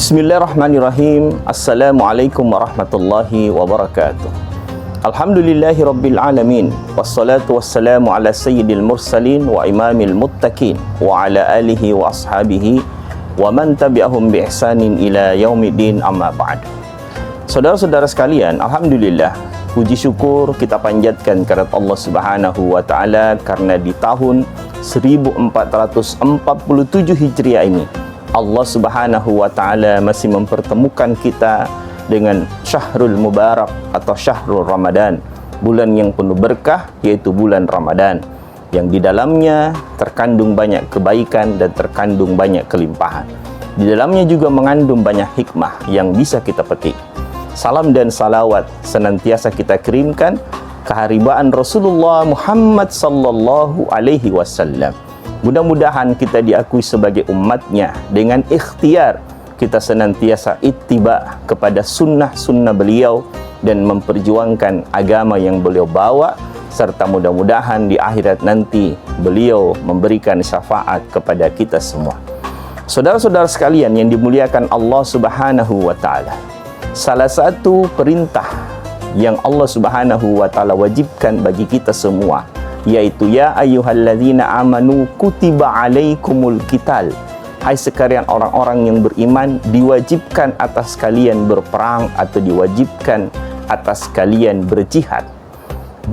Bismillahirrahmanirrahim. Assalamualaikum warahmatullahi wabarakatuh. Alhamdulillahi rabbil alamin. Wassalatu wassalamu ala sayyidil mursalin wa imamil muttaqin wa ala alihi wa ashabihi wa man tabi'ahum bi ihsanin ila yaumiddin, amma ba'd. Saudara-saudara sekalian, alhamdulillah, puji syukur kita panjatkan kepada Allah Subhanahu wa taala karena di tahun 1447 Hijriah ini Allah Subhanahu wa taala masih mempertemukan kita dengan Syahrul Mubarak atau Syahrul Ramadan, bulan yang penuh berkah, yaitu bulan Ramadan, yang di dalamnya terkandung banyak kebaikan dan terkandung banyak kelimpahan. Di dalamnya juga mengandung banyak hikmah yang bisa kita petik. Salam dan salawat senantiasa kita kirimkan keharibaan Rasulullah Muhammad sallallahu alaihi wasallam. Mudah-mudahan kita diakui sebagai umatnya dengan ikhtiar kita senantiasa ittiba kepada sunnah-sunnah beliau dan memperjuangkan agama yang beliau bawa, serta mudah-mudahan di akhirat nanti beliau memberikan syafaat kepada kita semua. Saudara-saudara sekalian yang dimuliakan Allah Subhanahu wa taala, salah satu perintah yang Allah Subhanahu wa taala wajibkan bagi kita semua, yaitu ya ayyuhalladzina amanu kutiba alaikumul qital. Hai sekalian orang-orang yang beriman, diwajibkan atas kalian berperang atau diwajibkan atas kalian berjihad.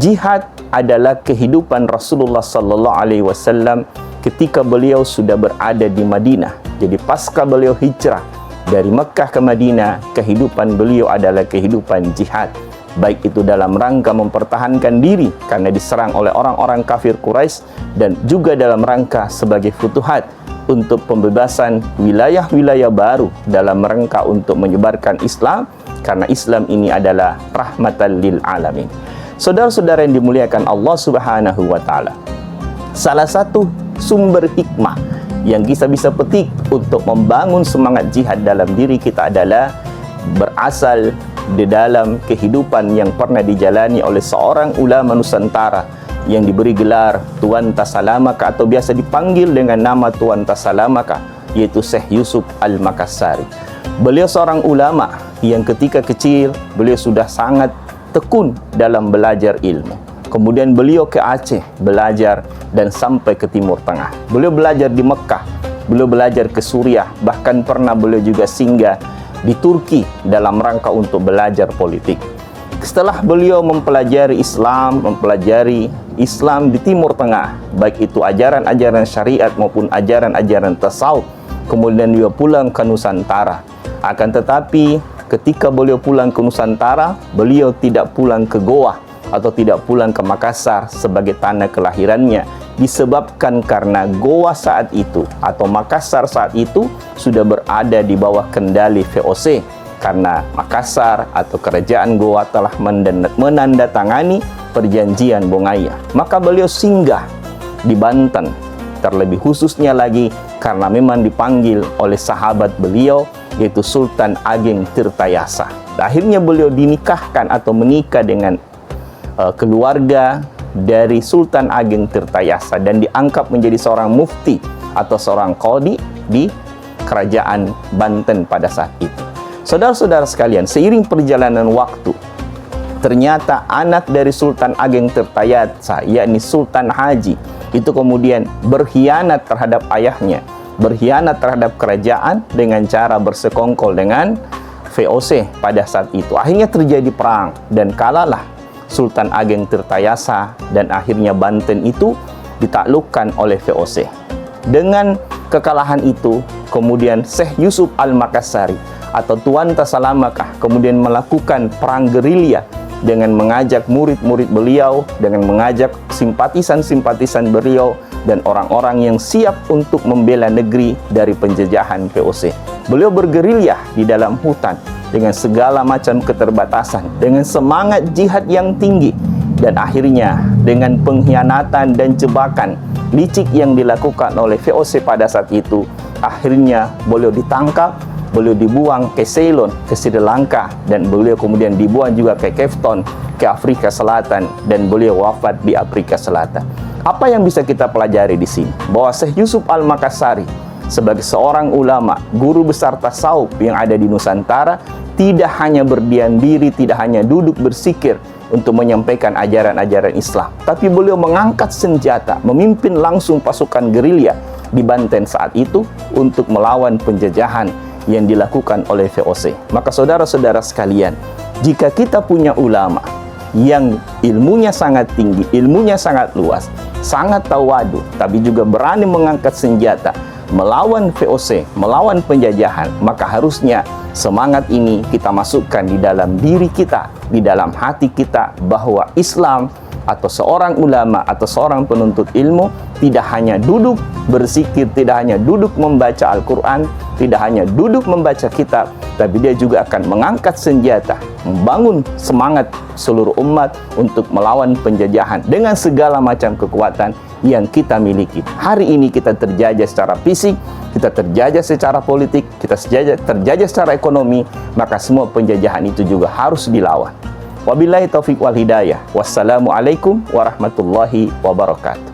Jihad adalah kehidupan Rasulullah sallallahu alaihi wasallam ketika beliau sudah berada di Madinah. Jadi pasca beliau hijrah dari Mekah ke Madinah, kehidupan beliau adalah kehidupan jihad, baik itu dalam rangka mempertahankan diri karena diserang oleh orang-orang kafir Quraisy, dan juga dalam rangka sebagai futuhat untuk pembebasan wilayah-wilayah baru dalam rangka untuk menyebarkan Islam, karena Islam ini adalah rahmatan lil alamin. Saudara-saudara yang dimuliakan Allah Subhanahu wa taala, salah satu sumber hikmah yang kita bisa petik untuk membangun semangat jihad dalam diri kita adalah berasal di dalam kehidupan yang pernah dijalani oleh seorang ulama Nusantara yang diberi gelar Tuan Tasalamaka atau biasa dipanggil dengan nama Tuan Tasalamaka, yaitu Syekh Yusuf Al-Makassari. Beliau seorang ulama yang ketika kecil beliau sudah sangat tekun dalam belajar ilmu. Kemudian beliau ke Aceh belajar dan sampai ke Timur Tengah. Beliau belajar di Mekah, beliau belajar ke Suriah, bahkan pernah beliau juga singgah di Turki dalam rangka untuk belajar politik. Setelah beliau mempelajari Islam di Timur Tengah, baik itu ajaran-ajaran syariat maupun ajaran-ajaran tasawuf, kemudian dia pulang ke Nusantara. Akan tetapi ketika beliau pulang ke Nusantara, beliau tidak pulang ke Goa atau tidak pulang ke Makassar sebagai tanah kelahirannya, disebabkan karena Goa saat itu atau Makassar saat itu sudah berada di bawah kendali VOC, karena Makassar atau kerajaan Goa telah menandatangani perjanjian Bongaya. Maka beliau singgah di Banten, terlebih khususnya lagi karena memang dipanggil oleh sahabat beliau, yaitu Sultan Ageng Tirtayasa. Akhirnya beliau dinikahkan atau menikah dengan keluarga dari Sultan Ageng Tirtayasa dan diangkat menjadi seorang mufti atau seorang qadhi di kerajaan Banten pada saat itu. Saudara-saudara sekalian, seiring perjalanan waktu, ternyata anak dari Sultan Ageng Tirtayasa, yakni Sultan Haji, itu kemudian berkhianat terhadap ayahnya, berkhianat terhadap kerajaan dengan cara bersekongkol dengan VOC pada saat itu. Akhirnya terjadi perang dan kalahlah Sultan Ageng Tirtayasa, dan akhirnya Banten itu ditaklukkan oleh VOC. Dengan kekalahan itu, kemudian Syekh Yusuf Al-Makassari atau Tuan Tasalamaka kemudian melakukan perang gerilya dengan mengajak murid-murid beliau, dengan mengajak simpatisan-simpatisan beliau dan orang-orang yang siap untuk membela negeri dari penjajahan VOC. Beliau bergerilya di dalam hutan dengan segala macam keterbatasan, dengan semangat jihad yang tinggi, dan akhirnya dengan pengkhianatan dan jebakan licik yang dilakukan oleh VOC pada saat itu, akhirnya beliau ditangkap, beliau dibuang ke Ceylon, ke Sri Lanka, dan beliau kemudian dibuang juga ke Cape Town, ke Afrika Selatan, dan beliau wafat di Afrika Selatan. Apa yang bisa kita pelajari di sini? Bahwa Syekh Yusuf Al-Makassari sebagai seorang ulama, guru besar tasawuf yang ada di Nusantara, tidak hanya berdiam diri, tidak hanya duduk bersikir untuk menyampaikan ajaran-ajaran Islam, tapi beliau mengangkat senjata, memimpin langsung pasukan gerilya di Banten saat itu untuk melawan penjajahan yang dilakukan oleh VOC. Maka saudara-saudara sekalian, jika kita punya ulama yang ilmunya sangat tinggi, ilmunya sangat luas, sangat tawadu, tapi juga berani mengangkat senjata melawan VOC, melawan penjajahan, maka harusnya semangat ini kita masukkan di dalam diri kita, di dalam hati kita, bahwa Islam atau seorang ulama atau seorang penuntut ilmu tidak hanya duduk berzikir, tidak hanya duduk membaca Al-Quran, tidak hanya duduk membaca kitab, tapi dia juga akan mengangkat senjata, membangun semangat seluruh umat untuk melawan penjajahan dengan segala macam kekuatan yang kita miliki. Hari ini kita terjajah secara fisik, kita terjajah secara politik, kita terjajah secara ekonomi, maka semua penjajahan itu juga harus dilawan. Wabillahi taufiq wal hidayah. Wassalamualaikum warahmatullahi wabarakatuh.